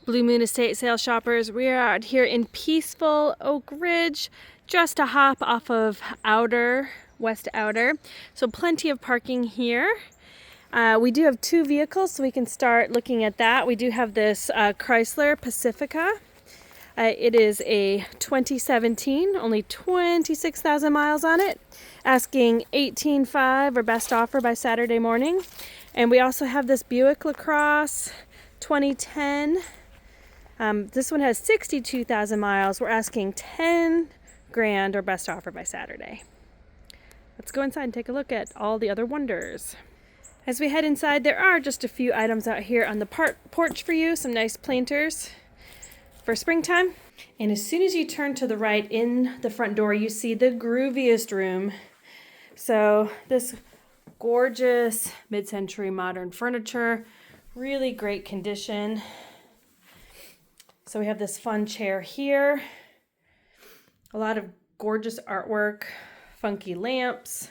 Blue Moon Estate sale shoppers, we are out here in peaceful Oak Ridge, just a hop off of West Outer. So plenty of parking here. We do have two vehicles, so we can start looking at that. We do have this Chrysler Pacifica. It is a 2017, only 26,000 miles on it, asking $18,500 or best offer by Saturday morning. And we also have this Buick LaCrosse 2010. This one has 62,000 miles. We're asking $10,000 or best offer by Saturday. Let's go inside and take a look at all the other wonders. As we head inside, there are just a few items out here on the porch for you. Some nice planters for springtime. And as soon as you turn to the right in the front door, you see the grooviest room. So this gorgeous mid-century modern furniture, really great condition. So we have this fun chair here, a lot of gorgeous artwork, funky lamps.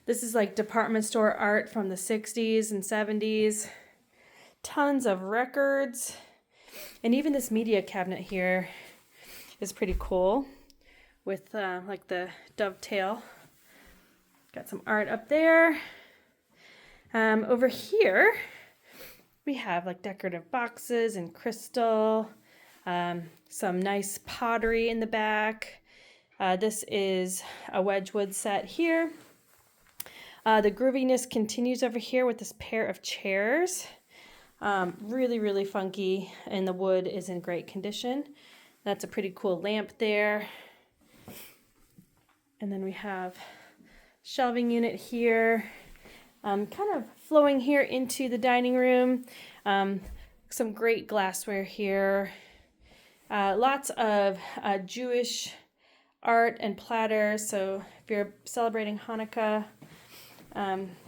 This is like department store art from the 60s and 70s. Tons of records. And even this media cabinet here is pretty cool with like the dovetail. Got some art up there. Over here, we have like decorative boxes and crystal. Some nice pottery in the back. This is a Wedgwood set here. The grooviness continues over here with this pair of chairs. Really, really funky, and the wood is in great condition. That's a pretty cool lamp there. And then we have shelving unit here, kind of flowing here into the dining room. Some great glassware here. Lots of Jewish art and platters. So if you're celebrating Hanukkah,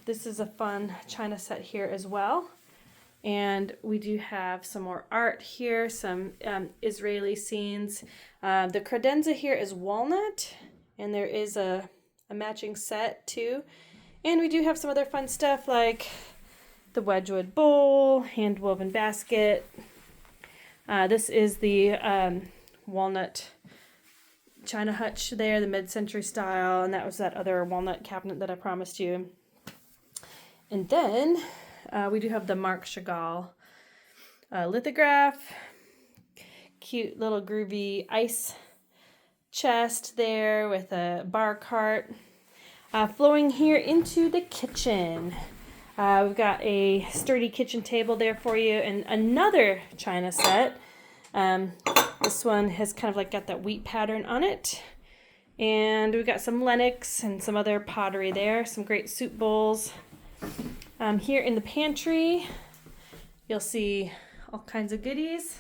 this is a fun china set here as well. And we do have some more art here, some Israeli scenes. The credenza here is walnut, and there is a matching set too. And we do have some other fun stuff like the Wedgwood bowl, hand-woven basket. This is the walnut china hutch there, the mid-century style, and that was that other walnut cabinet that I promised you. And then we do have the Marc Chagall lithograph, cute little groovy ice chest there with a bar cart. Flowing here into the kitchen. We've got a sturdy kitchen table there for you and another china set. This one has kind of like got that wheat pattern on it. And we've got some Lenox and some other pottery there, some great soup bowls. Here in the pantry, you'll see all kinds of goodies.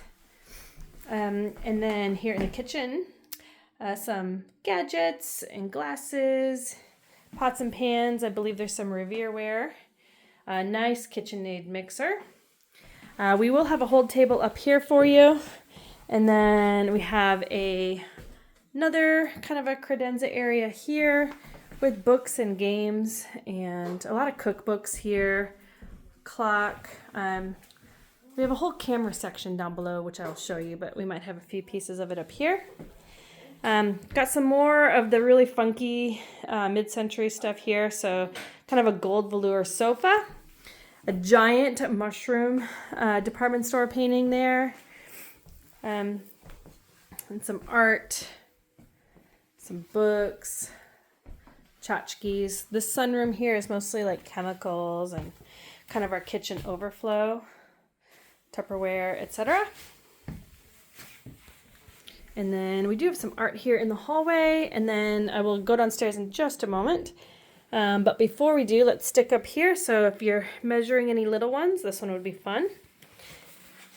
And then here in the kitchen, some gadgets and glasses, pots and pans. I believe there's some Revierware. A nice KitchenAid mixer. We will have a hold table up here for you. And then we have another kind of a credenza area here with books and games and a lot of cookbooks here. Clock. We have a whole camera section down below, which I'll show you, but we might have a few pieces of it up here. Got some more of the really funky mid-century stuff here. So kind of a gold velour sofa, a giant mushroom department store painting there, and some art, some books, tchotchkes. This sunroom here is mostly like chemicals and kind of our kitchen overflow, Tupperware, etc. And then we do have some art here in the hallway, and then I will go downstairs in just a moment. But before we do, let's stick up here. So if you're measuring any little ones, this one would be fun.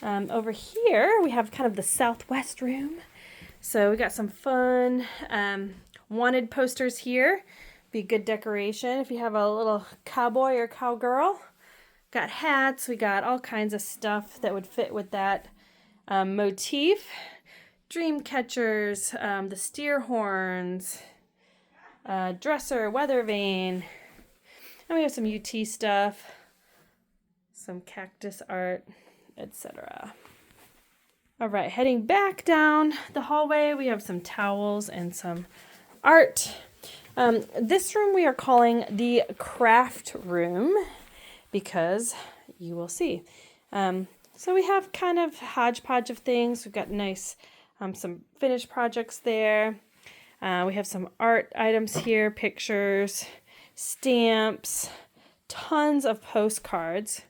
Over here, we have kind of the southwest room. So we got some fun wanted posters here. Be good decoration if you have a little cowboy or cowgirl. Got hats. We got all kinds of stuff that would fit with that motif. Dream catchers, the steer horns, dresser, weather vane, and we have some UT stuff, some cactus art, etc. All right, heading back down the hallway, we have some towels and some art. This room we are calling the craft room because you will see. So we have kind of hodgepodge of things. We've got nice, some finished projects there. We have some art items here, pictures, stamps, tons of postcards.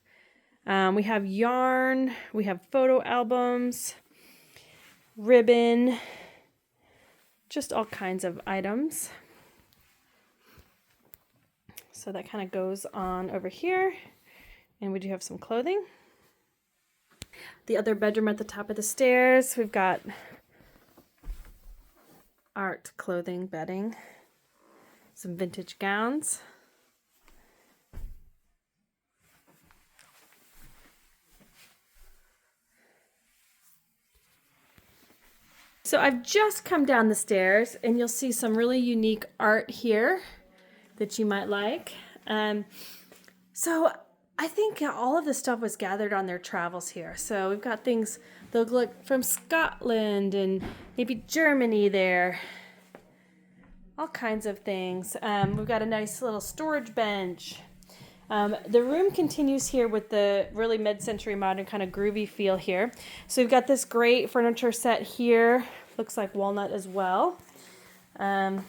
We have yarn, we have photo albums, ribbon, just all kinds of items. So that kind of goes on over here. And we do have some clothing. The other bedroom at the top of the stairs, we've got art, clothing, bedding, some vintage gowns. So I've just come down the stairs and you'll see some really unique art here that you might like. So I think all of this stuff was gathered on their travels here. So we've got things that look from Scotland and maybe Germany there. All kinds of things. We've got a nice little storage bench. The room continues here with the really mid-century modern kind of groovy feel here. So we've got this great furniture set here. Looks like walnut as well. This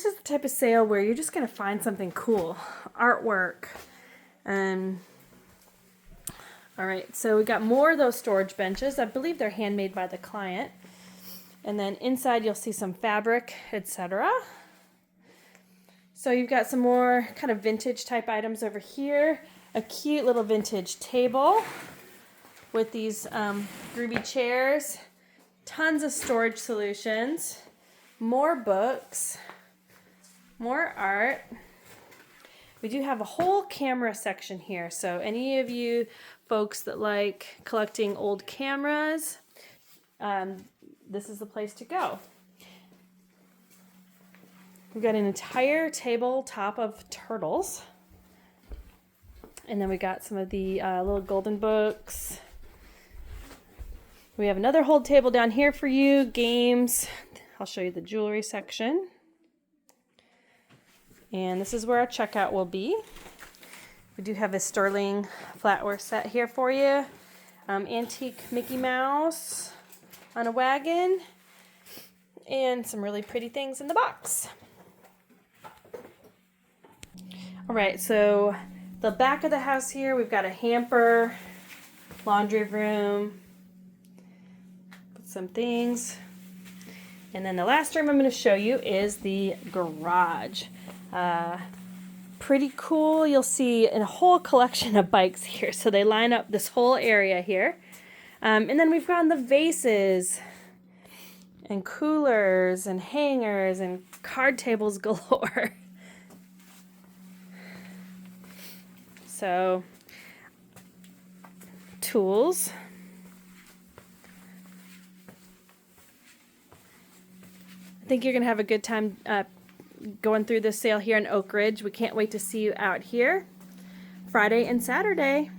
is the type of sale where you're just going to find something cool. Artwork. All right, so we got more of those storage benches. I believe they're handmade by the client. And then inside you'll see some fabric, etc. So you've got some more kind of vintage type items over here. A cute little vintage table with these groovy chairs. Tons of storage solutions. More books. More art. We do have a whole camera section here. So any of you folks that like collecting old cameras, this is the place to go. We've got an entire tabletop of turtles. And then we got some of the little golden books. We have another whole table down here for you. Games. I'll show you the jewelry section. And this is where our checkout will be. We do have a sterling flatware set here for you. Antique Mickey Mouse on a wagon. And some really pretty things in the box. All right, so the back of the house here, we've got a hamper, laundry room, some things. And then the last room I'm going to show you is the garage. Pretty cool. You'll see a whole collection of bikes here. So they line up this whole area here. And then we've got the vases and coolers and hangers and card tables galore. So, tools. I think you're going to have a good time going through this sale here in Oak Ridge. We can't wait to see you out here Friday and Saturday.